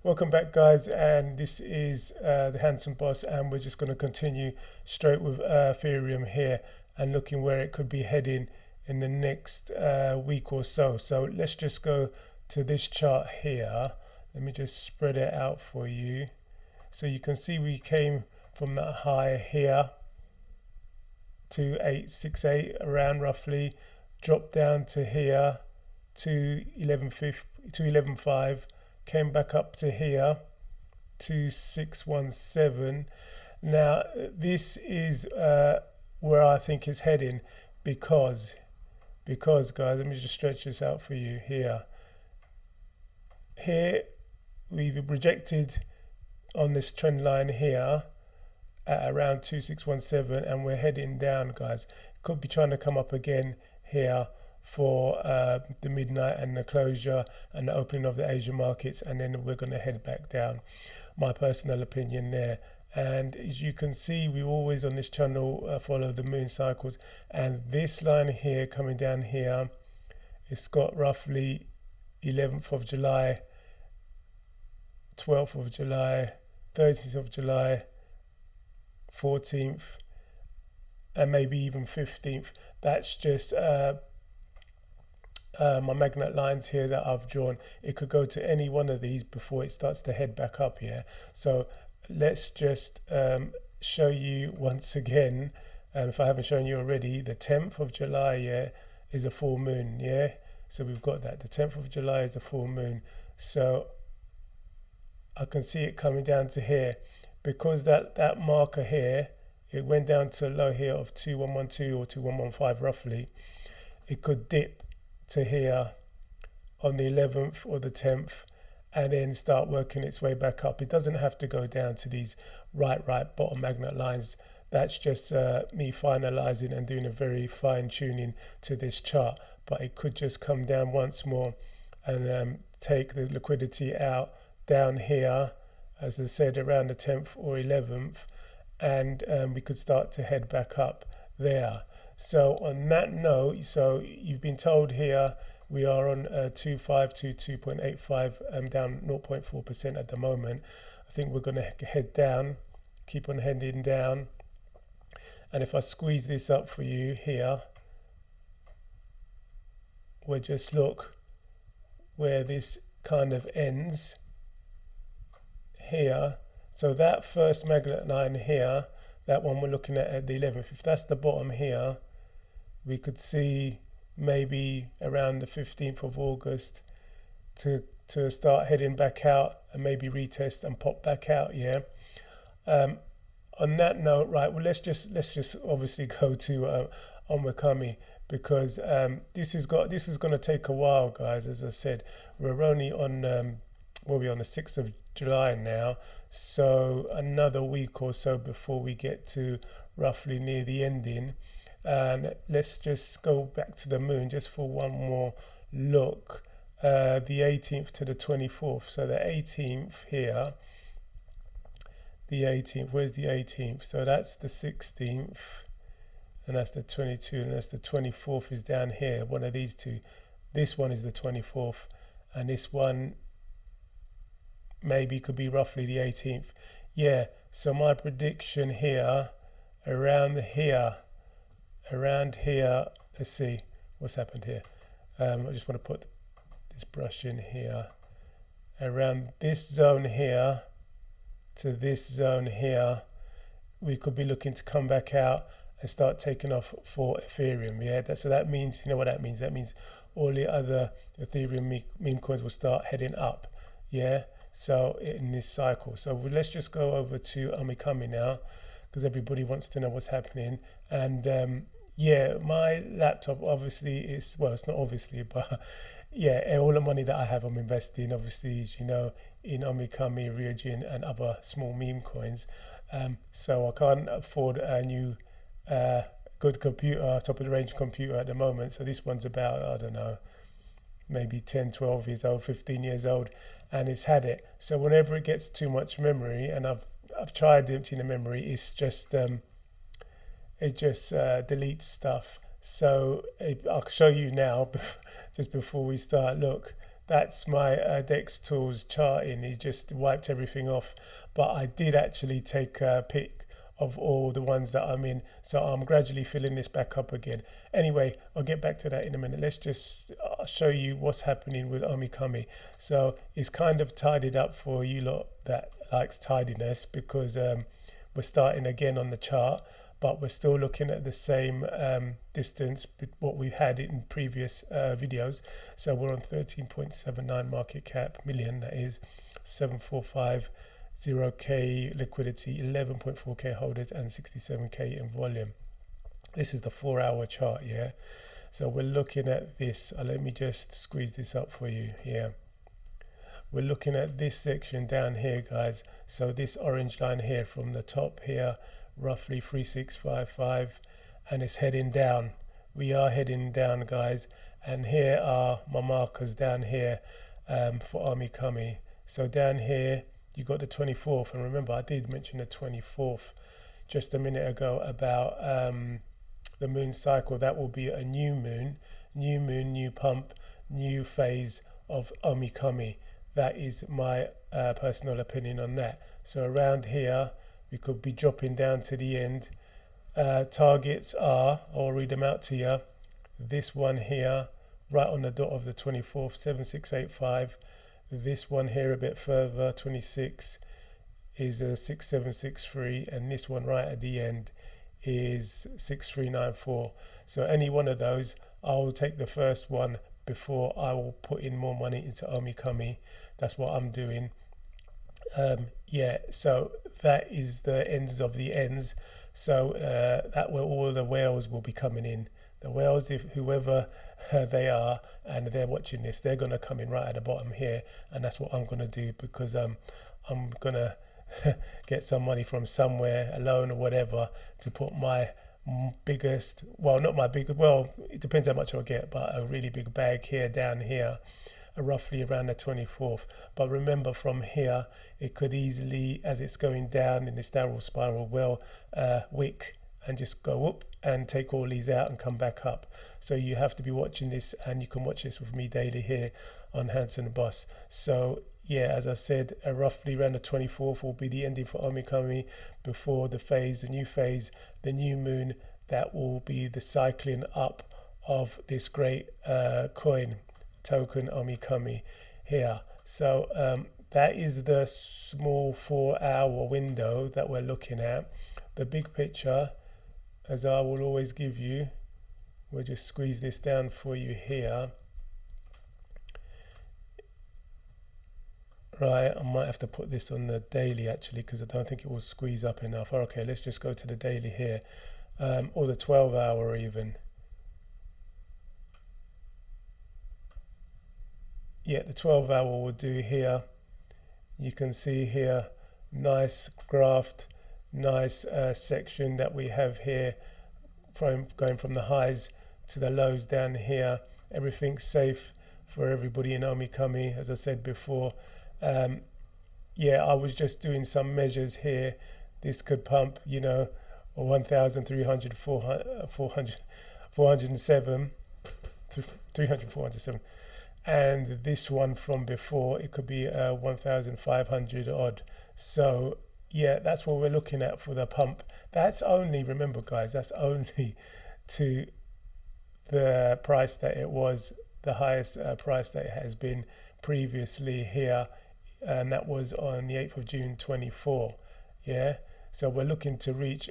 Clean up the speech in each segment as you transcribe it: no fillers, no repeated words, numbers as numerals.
Welcome back, guys, and this is the Handsome Boss, and we're just going to continue straight with Ethereum here and looking where it could be heading in the next week or so. So let's just go to this chart here. Let me just spread it out for you. So you can see we came from that high here to 868 around roughly, dropped down to here to 11.5, came back up to here to 617. Now this is where I think it's heading because guys, let me just stretch this out for you here. Here we've rejected on this trend line here at around 2617, and we're heading down, guys. Could be trying to come up again here for the midnight and the closure and the opening of the Asian markets, and then we're going to head back down. My personal opinion there. And as you can see, we always on this channel follow the moon cycles, and this line here coming down here, it's got roughly 11th of July, 12th of July, 30th of July, 14th, and maybe even 15th. That's just my magnet lines here that I've drawn. It could go to any one of these before it starts to head back up here. So let's just show you once again, and if I haven't shown you already, the 10th of July, yeah, is a full moon, yeah. So we've got that. The 10th of July is a full moon. So I can see it coming down to here, because that marker here, it went down to a low here of 2112 or 2115 roughly. It could dip to here on the 11th or the 10th and then start working its way back up. It doesn't have to go down to these right bottom magnet lines. That's just me finalizing and doing a very fine tuning to this chart, but it could just come down once more and take the liquidity out down here, as I said, around the 10th or 11th, and we could start to head back up there. So on that note, so you've been told here we are on 2522.85, down 0.4% at the moment. I think we're going to head down, keep on heading down, and if I squeeze this up for you here, we'll just look where this kind of ends here. So that first magnet line here, that one we're looking at the 11th, if that's the bottom here, we could see maybe around the 15th of August to start heading back out and maybe retest and pop back out, yeah. On that note, right, well, let's just obviously go to Omikami, because this is going to take a while, guys. As I said, we're only on we're on the 6th of July now, so another week or so before we get to roughly near the ending. And let's just go back to the moon just for one more look. The 18th to the 24th. So the 18th here, the 18th, where's the 18th? So that's the 16th, and that's the 22, and that's the 24th is down here, one of these two. This one is the 24th, and this one maybe could be roughly the 18th. Yeah, so my prediction here, around here, let's see what's happened here. I just want to put this brush in here. Around this zone here to this zone here, we could be looking to come back out and start taking off for Ethereum. Yeah, so that means, you know what that means? That means all the other Ethereum meme coins will start heading up. Yeah, so in this cycle. So let's just go over to Omikami now, because everybody wants to know what's happening. And yeah, my laptop obviously is, well, it's not obviously, but yeah, all the money that I have, I'm investing, obviously, as you know, in Omikami, Rio Jin, and other small meme coins. So I can't afford a new good computer, top of the range computer at the moment. So this one's about, I don't know, maybe 10, 12 years old, 15 years old, and it's had it. So whenever it gets too much memory, and I've tried emptying the memory, it's just it just deletes stuff. So I'll show you now, just before we start. Look, that's my Dex Tools charting. He just wiped everything off, but I did actually take a pic of all the ones that I'm in, so I'm gradually filling this back up again. Anyway, I'll get back to that in a minute. Let's just show you what's happening with Omikami. So it's kind of tidied up for you lot that likes tidiness, because we're starting again on the chart, but we're still looking at the same distance what we had in previous videos. So we're on 13.79 market cap million, that is 7450k liquidity, 11.4k holders, and 67k in volume. This is the 4-hour chart, yeah. So we're looking at this. Let me just squeeze this up for you here. We're looking at this section down here, guys. So this orange line here from the top here, roughly 3655, and it's heading down. We are heading down, guys, and here are my markers down here for Omikami. So down here you got the 24th, and remember I did mention the 24th just a minute ago about the moon cycle. That will be a new moon, new pump, new phase of Omikami. That is my personal opinion on that. So around here we could be dropping down to the end. Targets are, I'll read them out to you. This one here, right on the dot of the 24th, 7685. This one here a bit further, 26, is a 6763, and this one right at the end is 6394. So any one of those, I will take the first one before I will put in more money into Omikami. That's what I'm doing. Yeah, so that is the ends of the ends. So that where all the whales will be coming in. The whales, if whoever they are and they're watching this, they're going to come in right at the bottom here, and that's what I'm going to do, because I'm going to get some money from somewhere, a loan or whatever, to put my biggest, well, not my big, well, it depends how much I'll get, but a really big bag here down here, roughly around the 24th. But remember, from here it could easily, as it's going down in this downward spiral, wick and just go up and take all these out and come back up. So you have to be watching this, and you can watch this with me daily here on Hanson Boss. So yeah, as I said, roughly around the 24th will be the ending for Omikami before the phase, the new phase, the new moon. That will be the cycling up of this great coin token Omikami here. So that is the small 4-hour window that we're looking at. The big picture, as I will always give you, we'll just squeeze this down for you here. Right, I might have to put this on the daily actually, because I don't think it will squeeze up enough. Okay, let's just go to the daily here, or the 12-hour even. Yeah, the 12-hour will do here. You can see here, nice graphed, nice section that we have here, from going from the highs to the lows down here. Everything's safe for everybody in Omikami, as I said before. Yeah, I was just doing some measures here. This could pump, 1,300, 407, 300, 407. And this one from before, it could be 1,500 odd. So yeah, that's what we're looking at for the pump. That's only, remember guys, that's only to the price that it was, the highest price that it has been previously here, and that was on the 8th of June 24. Yeah, so we're looking to reach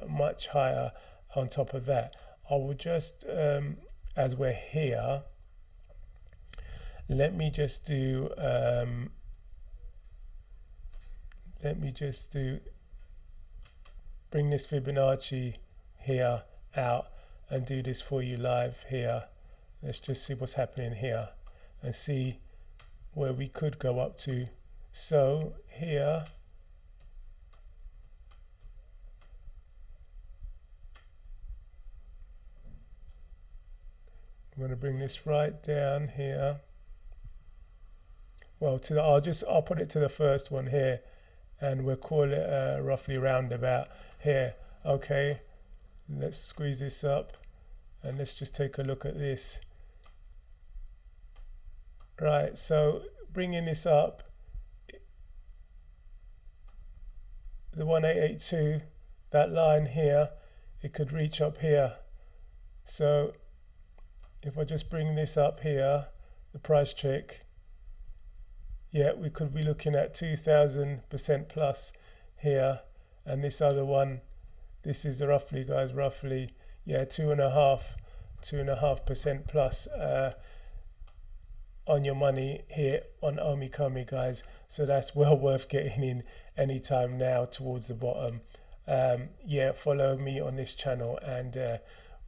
much higher on top of that. I will just, as we're here, let me just do bring this Fibonacci here out and do this for you live here. Let's just see what's happening here and see where we could go up to. So here, I'm going to bring this right down here. Well, I'll put it to the first one here, and we'll call it roughly roundabout here. Okay, let's squeeze this up, and let's just take a look at this. Right, so bringing this up, the 1882, that line here, it could reach up here. So if I just bring this up here, the price check, yeah, we could be looking at 2000% plus here. And this other one, this is roughly, guys, roughly, yeah, 2.5% plus on your money here on Omikami, guys. So that's well worth getting in anytime now towards the bottom. Yeah, follow me on this channel, and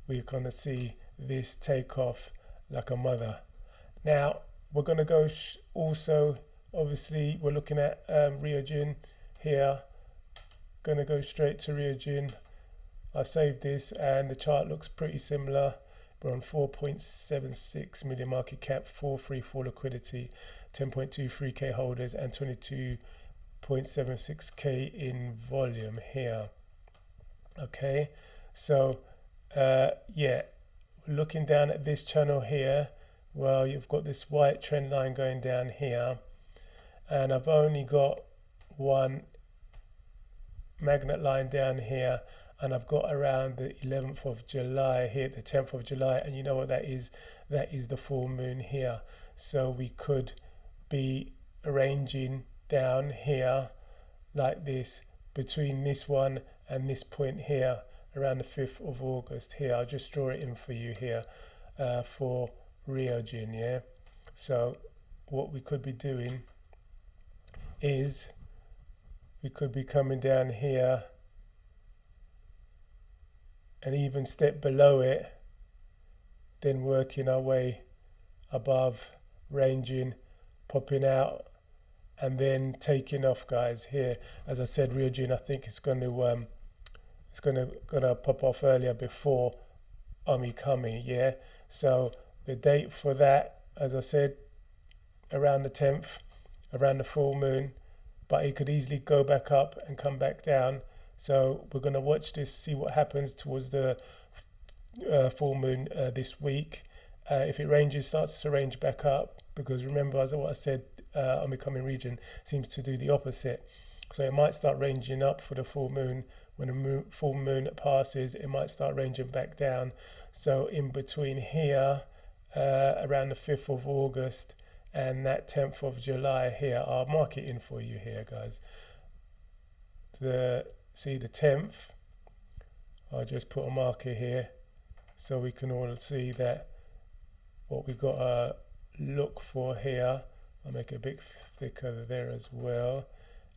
we're gonna see this take off like a mother. Now we're gonna go also, obviously we're looking at Rio Jin here. Gonna go straight to Rio Jin. I saved this and the chart looks pretty similar. We're on 4.76 million market cap, 434 liquidity, 10.23k holders, and 22.76k in volume here. Okay, so yeah, looking down at this channel here, well, you've got this white trend line going down here, and I've only got one magnet line down here, and I've got around the 11th of July here, the 10th of July, and you know what that is? That is the full moon here. So we could be arranging down here like this between this one and this point here around the 5th of August here. I'll just draw it in for you here for Rio Jin, yeah? So what we could be doing is we could be coming down here and even step below it, then working our way above, ranging, popping out, and then taking off, guys. Here, as I said, Rio Jin, I think it's going to gonna pop off earlier before Omikami, yeah. So the date for that, as I said, around the 10th, around the full moon, but it could easily go back up and come back down. So we're going to watch this, see what happens towards the full moon this week. If it starts to range back up, because remember, as what I said, Omikami region seems to do the opposite. So it might start ranging up for the full moon. When the full moon passes, it might start ranging back down. So in between here, around the 5th of August and that 10th of July here, I'll mark it in for you here, guys. See the 10th, I'll just put a marker here so we can all see that what we got to look for here. I'll make it a bit thicker there as well.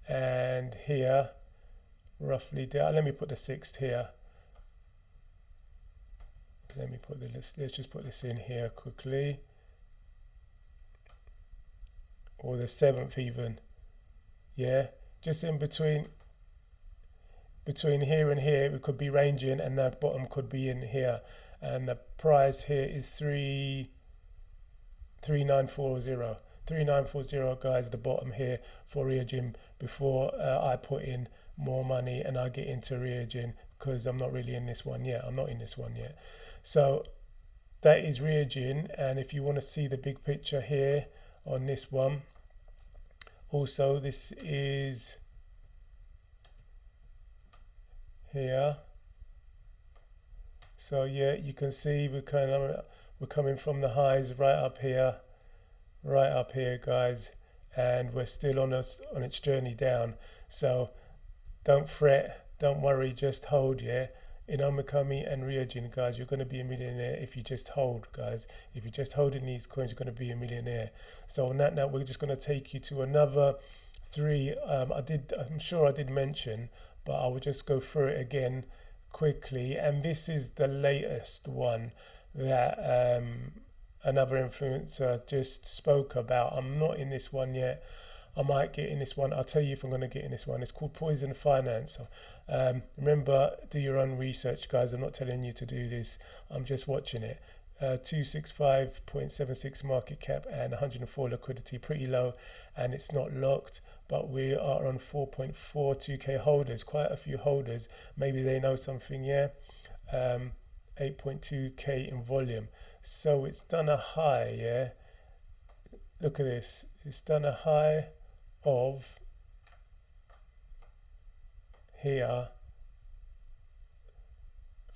And here, roughly down, let me put the 6th here. Let's just put this in here quickly. Or the 7th even. Yeah, just in between here and here, we could be ranging, and the bottom could be in here, and the price here is 3940, guys, the bottom here for Rio Jin, before I put in more money and I get into Rio Jin, because I'm not really in this one yet. So that is Rio Jin. And if you want to see the big picture here on this one, also this is here. So yeah, you can see we're coming from the highs right up here, guys, and we're still on its journey down. So don't fret, don't worry, just hold. Yeah, in Omikami and Rio Jin, guys, you're going to be a millionaire if you just hold, guys. If you're just holding these coins, you're going to be a millionaire. So on that note, we're just going to take you to another 3. I'm sure I did mention, but I will just go through it again quickly. And this is the latest one that another influencer just spoke about. I'm not in this one yet. I might get in this one. I'll tell you if I'm going to get in this one. It's called Poison Finance. Remember, do your own research, guys. I'm not telling you to do this. I'm just watching it. 265.76 market cap and 104 liquidity, pretty low, and it's not locked, but we are on 4.42k holders, quite a few holders. Maybe they know something, yeah. 8.2k in volume, so it's done a high, yeah. look at this, it's done a high of here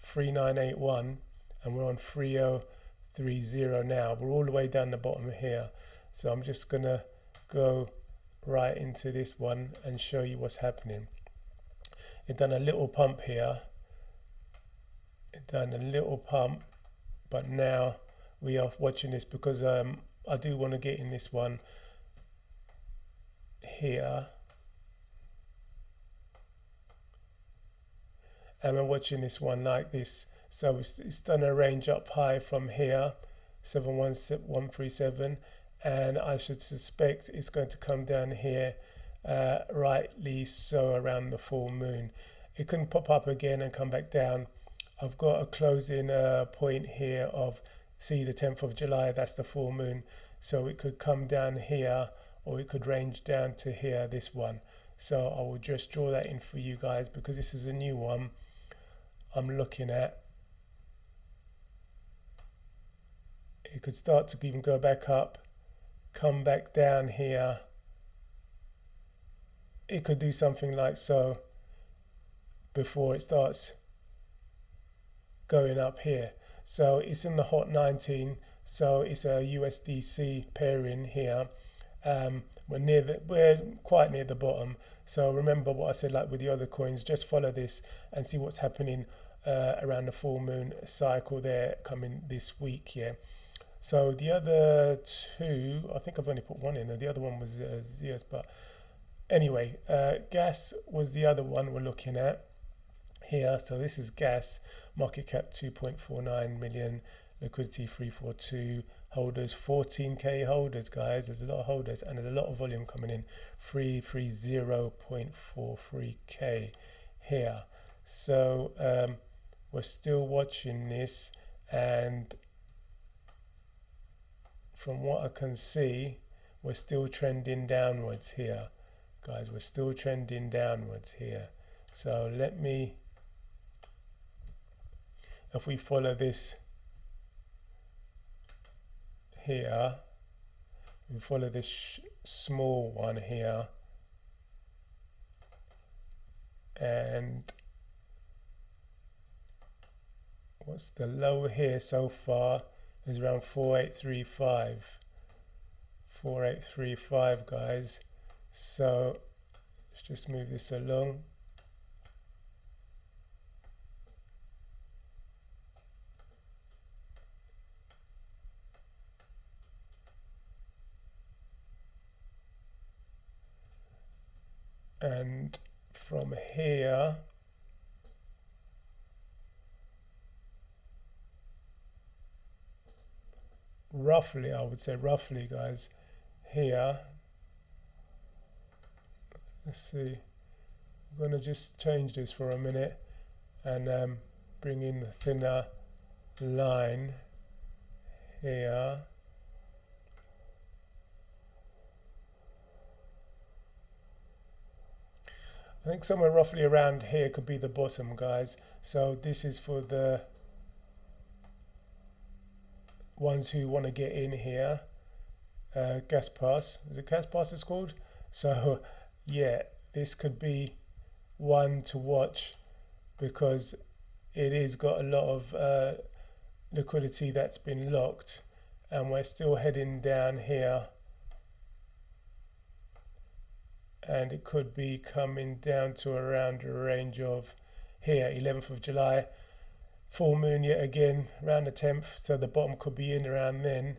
3981 and we're on 3030 now. We're all the way down the bottom here, so I'm just gonna go right into this one and show you what's happening. It done a little pump here, it done a little pump, but now we are watching this because I do want to get in this one here, and we're watching this one like this. So it's done a range up high from here 71137, and I should suspect it's going to come down here rightly so around the full moon. It can pop up again and come back down. I've got a closing point here of, see, the 10th of July, that's the full moon, so it could come down here or it could range down to here, this one. So I will just draw that in for you guys because this is a new one I'm looking at. It could start to even go back up, come back down here. It could do something like so before it starts going up here. So it's in the hot 19, so it's a USDC pairing here. We're quite near the bottom, so remember what I said, like with the other coins, just follow this and see what's happening around the full moon cycle there coming this week. Yeah, so the other two, I think I've only put one in, and the other one was Zeus, but anyway, gas was the other one we're looking at here. So this is gas, market cap 2.49 million, liquidity 342, holders 14k holders, guys. There's a lot of holders and there's a lot of volume coming in, 330.43k here. So we're still watching this, and from what I can see, we're still trending downwards here, guys. We're still trending downwards here. So let me, if we follow this here, we follow this small one here, and what's the low here so far is around 4835, guys. So let's just move this along. And from here, roughly, I would say roughly, guys, here, let's see, I'm going to just change this for a minute and bring in the thinner line here. I think somewhere roughly around here could be the bottom, guys. So this is for the ones who want to get in here. Gasspas, is it Gasspas it's called? So yeah, this could be one to watch because it is got a lot of liquidity that's been locked, and we're still heading down here, and it could be coming down to around a range of here, 11th of July, full moon yet again, around the 10th, so the bottom could be in around then.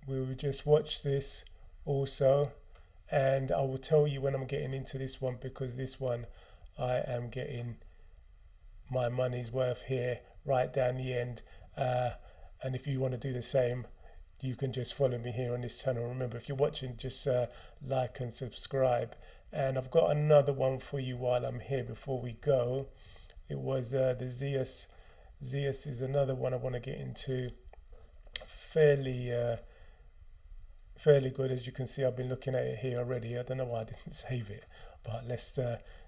We will just watch this also, and I will tell you when I'm getting into this one, because this one I am getting my money's worth here right down the end, and if you want to do the same, you can just follow me here on this channel. Remember, if you're watching, just like and subscribe. And I've got another one for you while I'm here before we go. It was the Zeus. Zeus is another one I want to get into. Fairly good. As you can see, I've been looking at it here already. I don't know why I didn't save it. But let's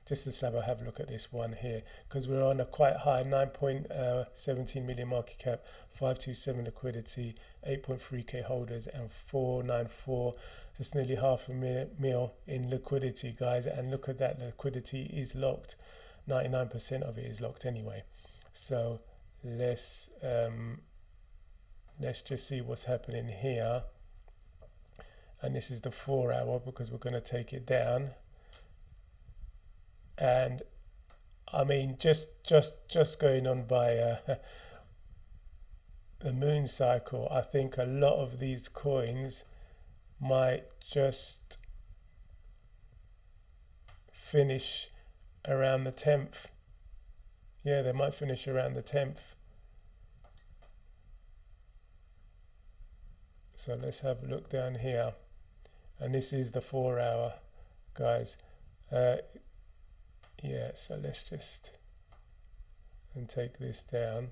just have a look at this one here, because we're on a quite high 9.17 million market cap, 527 liquidity, 8.3k holders, and 494, just nearly half a mil in liquidity, guys. And look at that, liquidity is locked. 99% of it is locked anyway. So let's just see what's happening here. And this is the 4 hour, because we're going to take it down. And I mean, just going on by the moon cycle, I think a lot of these coins might just finish around the 10th. Yeah, they might finish around the 10th. So let's have a look down here. And this is the 4 hour, guys. Yeah, so let's just take this down.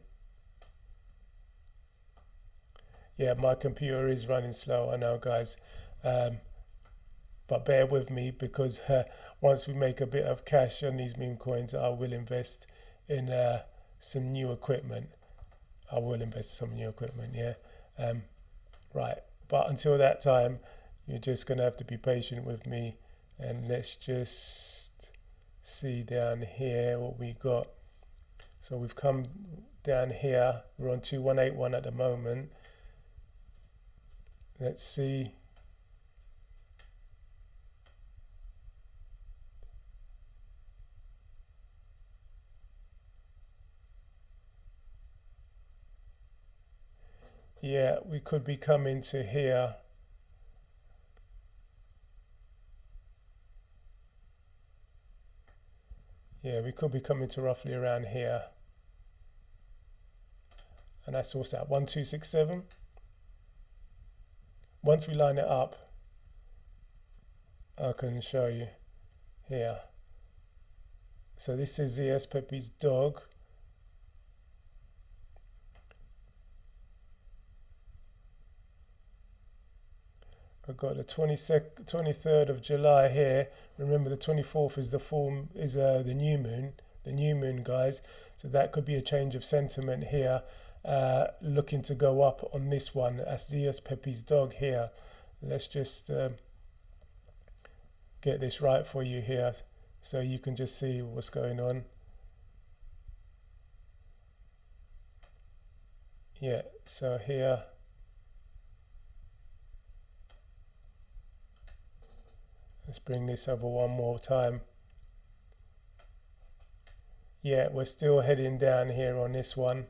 Yeah, my computer is running slow, I know, guys. But bear with me, because once we make a bit of cash on these meme coins, I will invest in some new equipment. Yeah. Right, but until that time, you're just gonna have to be patient with me. And let's just see down here what we got. So we've come down here, we're on 2181 at the moment. Let's see. Yeah, we could be coming to here. Yeah, we could be coming to roughly around here. And that's also at 1267. Once we line it up, I can show you here. So this is the Pepe's dog. I've got the 23rd of July here. Remember, the 24th is the new moon, guys. So that could be a change of sentiment here, looking to go up on this one. That's Zeus Pepe's dog here. Let's just get this right for you here, so you can just see what's going on. Yeah, so here. Let's bring this over one more time. Yeah, we're still heading down here on this one.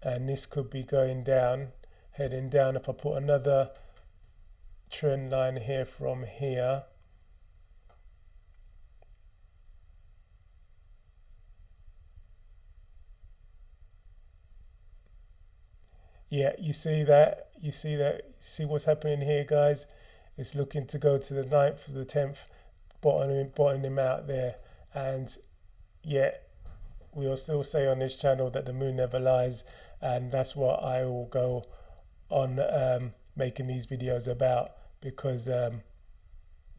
And this could be going down, heading down. If I put another trend line here from here. Yeah, you see see what's happening here, guys. It's looking to go to the 9th to the 10th, bottoming out there. And yeah, we'll still say on this channel that the moon never lies, and that's what I will go on making these videos about, because the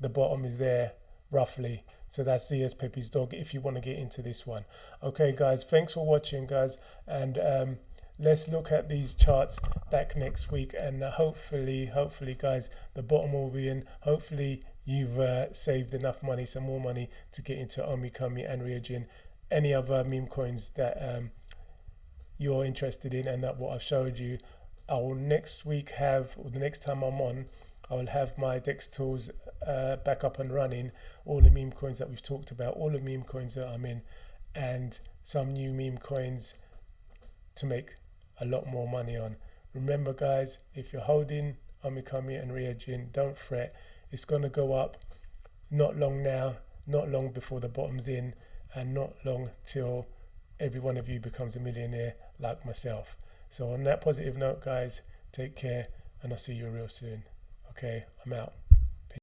bottom is there roughly. So that's Zeus Pepe's dog, if you want to get into this one. Okay, guys, thanks for watching, guys, and let's look at these charts back next week, and hopefully, guys, the bottom will be in. Hopefully, you've saved enough money, some more money, to get into Omikami and Rio Jin, any other meme coins that you're interested in, and that what I've showed you. I will next week have, or the next time I'm on, I will have my DEX tools back up and running. All the meme coins that we've talked about, all the meme coins that I'm in, and some new meme coins to make a lot more money on. Remember, guys, if you're holding Omikami and Rio Jin, don't fret. It's going to go up. Not long now, not long before the bottom's in, and not long till every one of you becomes a millionaire like myself. So on that positive note, guys, take care, and I'll see you real soon. Okay, I'm out.